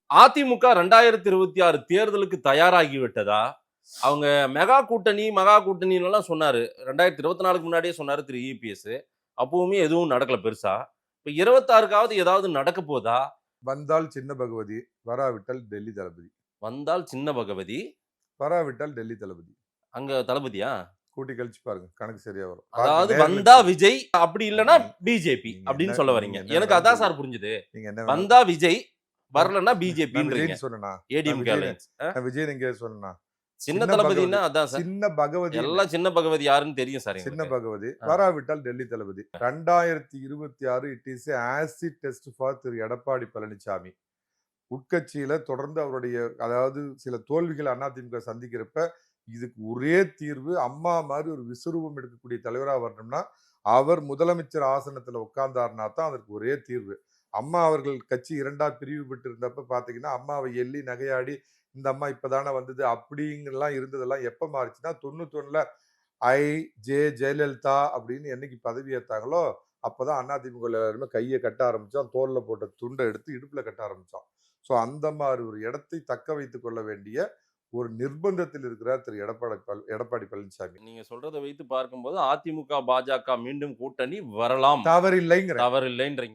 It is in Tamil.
அதிமுக 2026 தேர்தலுக்கு தயாராகி விட்டதா? அவங்க மெகா கூட்டணி, மகா கூட்டணின்னு எல்லாம் சொன்னாரு. 2024க்கு முன்னாடியே சொன்னாரு திரு இபிஎஸ். அப்பவுமே எதுவும் நடக்கல பெருசா. இப்ப 26க்காவது ஏதாவது நடக்க போதா? வந்தால் சின்ன பகவதி, வராவிட்டால் டெல்லி தளபதி. வந்தால் சின்ன பகவதி, வராவிட்டால் டெல்லி தளபதி. அங்க தளபதியா? கூட்டி கழிச்சு பாருங்க. கணக்கு சரியா வரும். அதாவது நேர்ல வந்தா விஜய், அப்படி இல்லன்னா பிஜேபி நீங்க அப்படின்னு என்ன சொல்ல நீங்க வர்றீங்க. என்ன எனக்கு வேணாலும் அதான் சொல்லுங்க. சார் புரிஞ்சுது. நீங்க என்ன வேணாலும் வந்தா விஜய், நான் வரலன்னா நான் பிஜேபின்றீங்க. விஜய்ன்னு சொன்னேனா? நான் ஏடிஎம்கே விஜய்ன்னு அலையன்ஸ். நான் விஜய்ன்னு எங்கேயாவது சொன்னேனா? சின்ன சின்ன தளபதின்னா பகவதி. அதான் சார். சின்ன பகவதி. எல்லாம் சின்ன பகவதி யாருன்னு தெரியும் சார் சின்ன எங்களுக்கு. பகவதி. வராவிட்டால் Delhi Thalapathy. 2026 it is a acid test for Thiru Edappadi Palaniswami. உட்கட்சியில தொடர்ந்து அவருடைய அதாவது சில தோல்விகள் அதிமுக சந்திக்கிறப்ப இதுக்கு ஒரே தீர்வு அம்மா மாதிரி ஒரு விசுரூபம் எடுக்கக்கூடிய தலைவராக வரணும்னா அவர் முதலமைச்சர் ஆசனத்துல உட்கார்ந்தாருனா தான் அதற்கு ஒரே தீர்வு. அம்மா அவர்கள் கட்சி இரண்டா பிரிவு பெற்று இருந்தப்ப பாத்தீங்கன்னா அம்மாவை எள்ளி நகையாடி இந்த அம்மா இப்பதானே வந்தது அப்படிங்கலாம் இருந்ததெல்லாம் எப்ப மாறிச்சுன்னா 91ல ஜெயலலிதா அப்படின்னு என்னைக்கு பதவி ஏத்தாங்களோ அப்பதான் அதிமுக எல்லாருமே கையை கட்ட ஆரம்பிச்சோம். தோல்ல போட்ட துண்டை எடுத்து இடுப்புல கட்ட ஆரம்பிச்சோம். ஸோ அந்த மாதிரி ஒரு இடத்தை தக்க வைத்துக் கொள்ள வேண்டிய ஒரு நிர்பந்தத்தில் இருக்கிறார் திரு எடப்பாடி பழனிசாமி. நீங்க சொல்றதை வைத்து பார்க்கும்போது அதிமுக, பாஜக மீண்டும் கூட்டணி வரலாம். தவறில்லைங்கிற தவறில்லைன்றீங்க.